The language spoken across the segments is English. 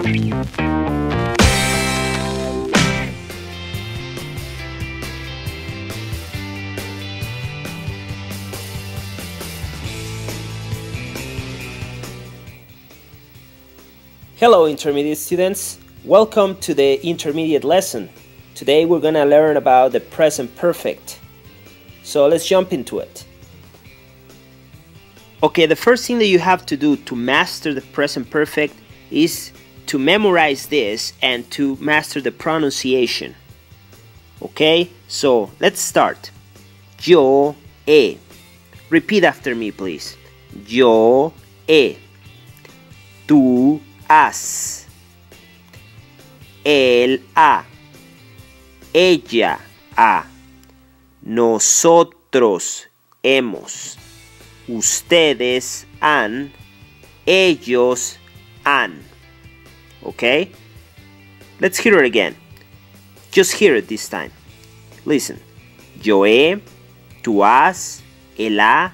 Hello intermediate students, welcome to the intermediate lesson. Today we're going to learn about the present perfect. So let's jump into it. Okay, the first thing that you have to do to master the present perfect is to memorize this and to master the pronunciation. Okay, so let's start. Yo he. Repeat after me, please. Yo he. Tú has. Él ha. Ella ha. Nosotros hemos. Ustedes han. Ellos han. Okay? Let's hear it again. Just hear it this time. Listen. Yo he. Tú has. Él ha.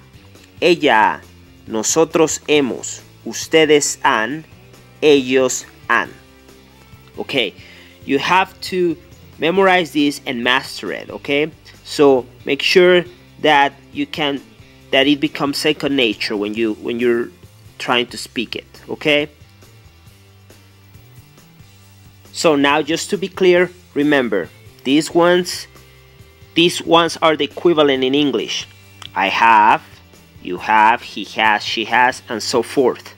Ella ha. Nosotros hemos. Ustedes han. Ellos han. Okay, you have to memorize this and master it. Okay, so make sure that it becomes second nature when you're trying to speak it. Okay, so now just to be clear, remember these ones are the equivalent in English. I have, you have, he has, she has, and so forth.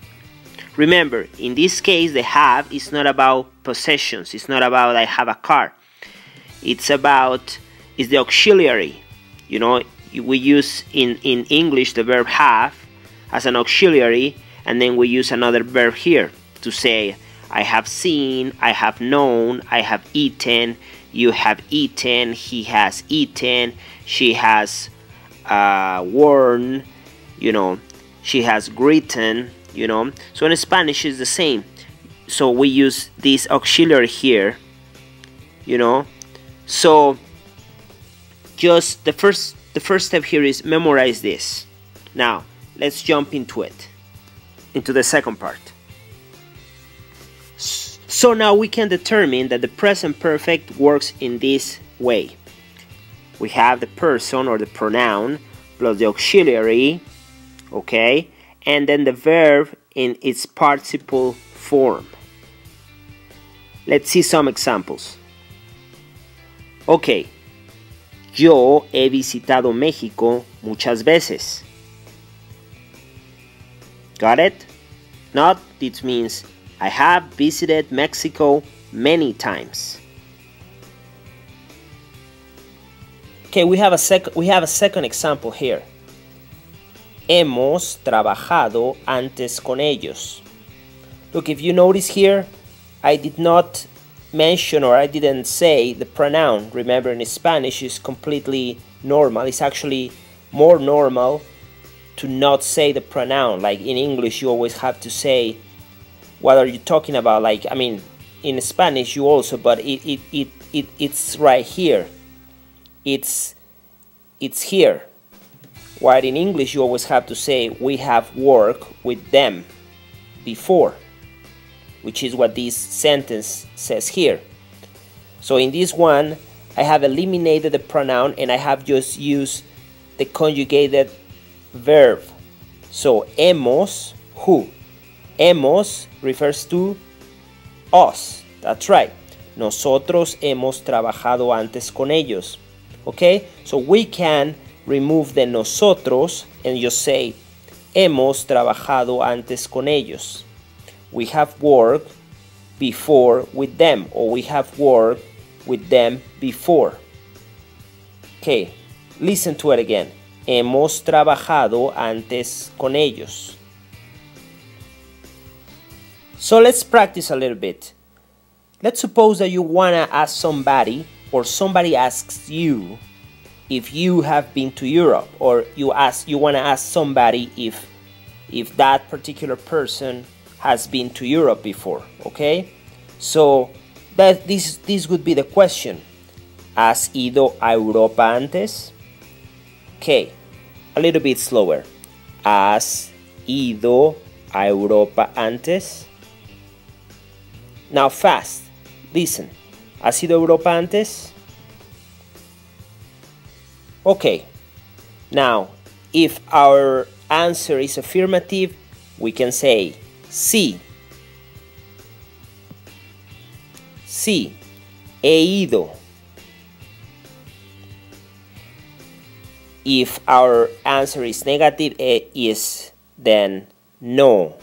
Remember, in this case, the have is not about possessions. It's not about I have a car. It's the auxiliary. You know, we use in English the verb have as an auxiliary, and then we use another verb here to say I have seen, I have known, I have eaten, you have eaten, he has eaten, she has worn, you know, she has greeted. You know, so in Spanish is the same. So we use this auxiliary here, you know. So just the first step here is memorize this. Now let's jump into the second part. So now we can determine that the present perfect works in this way. We have the person or the pronoun plus the auxiliary, okay, and then the verb in its participle form. Let's see some examples. Okay, yo he visitado México muchas veces. Got it? Not, it means I have visited Mexico many times. Okay, we have a second example here. Hemos trabajado antes con ellos. Look, if you notice here, I did not mention or I didn't say the pronoun. Remember, in Spanish is completely normal. It's actually more normal to not say the pronoun. Like in English, you always have to say what are you talking about. Like, I mean, in Spanish you also, but it's right here. It's here. While in English you always have to say we have worked with them before, which is what this sentence says here. So in this one I have eliminated the pronoun and I have just used the conjugated verb. So hemos, who? Hemos refers to us. That's right. Nosotros hemos trabajado antes con ellos. Okay? So we can remove the nosotros and just say hemos trabajado antes con ellos. We have worked before with them, or we have worked with them before. Okay, listen to it again. Hemos trabajado antes con ellos. So let's practice a little bit. Let's suppose that you want to ask somebody, or somebody asks you if you have been to Europe, or you want to ask somebody if that particular person has been to Europe before. Okay, so that this would be the question. ¿Has ido a Europa antes? Okay, a little bit slower. ¿Has ido a Europa antes? Now fast. Listen. ¿Has ido a Europa antes? Okay. Now, if our answer is affirmative, we can say sí. Sí, he ido. If our answer is negative, is then no.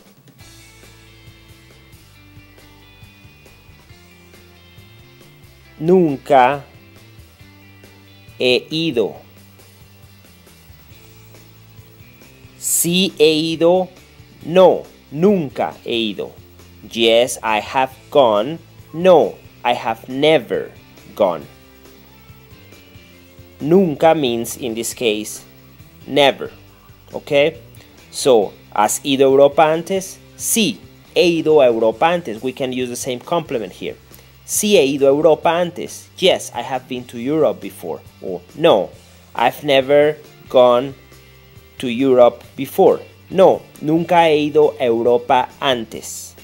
Nunca he ido. Sí he ido. No, nunca he ido. Yes, I have gone. No, I have never gone. Nunca means, in this case, never. Okay? So, ¿has ido a Europa antes? Sí, he ido a Europa antes. We can use the same complement here. Sí, he ido a Europa antes. Yes, I have been to Europe before. Or no, I've never gone to Europe before. No, nunca he ido a Europa antes.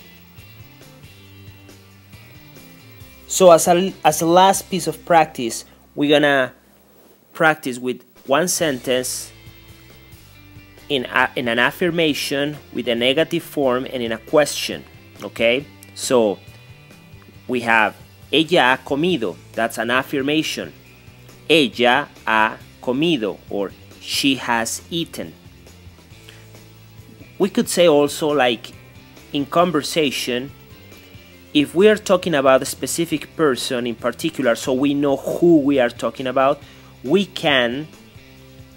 So as a last piece of practice, we're gonna practice with one sentence in an affirmation with a negative form and in a question. Okay? So we have ella ha comido. That's an affirmation. Ella ha comido, or she has eaten. We could say also, like in conversation, if we are talking about a specific person in particular, so we know who we are talking about, we can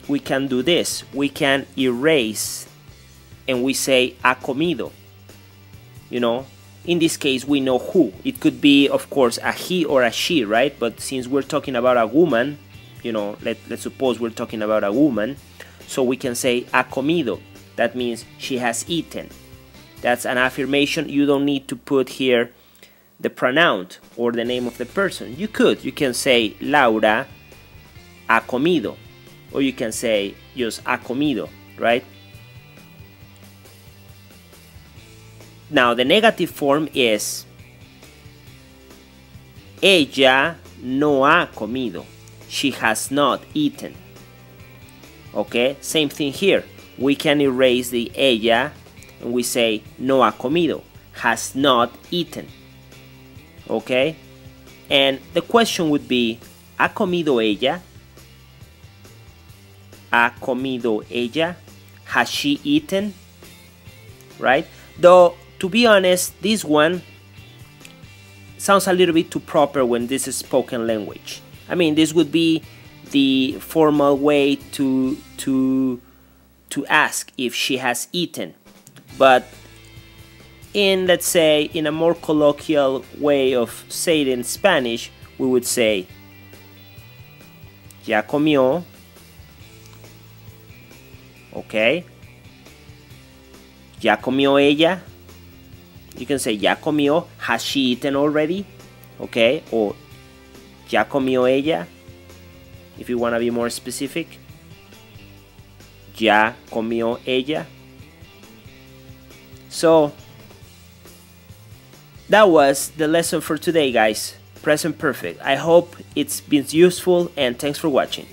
do this. We can erase and we say ha comido. You know, in this case we know who. It could be, of course, a he or a she, right? But since we're talking about a woman, you know, let's suppose we're talking about a woman, so we can say ha comido. That means she has eaten. That's an affirmation. You don't need to put here the pronoun or the name of the person. You can say Laura ha comido, or you can say just ha comido, right? Now the negative form is ella no ha comido. She has not eaten. Okay, same thing here. We can erase the ella and we say no ha comido, has not eaten. Okay, and the question would be ¿ha comido ella? ¿Ha comido ella? Has she eaten? Right? Though, to be honest, this one sounds a little bit too proper when this is spoken language. I mean, this would be the formal way to ask if she has eaten. But in, let's say, in a more colloquial way of saying it in Spanish, we would say ya comió. Okay. Ya comió ella. You can say ya comió. Has she eaten already? Okay. Or ya comió ella, if you want to be more specific. Ya comió ella. So that was the lesson for today, guys. Present perfect. I hope it's been useful, and thanks for watching.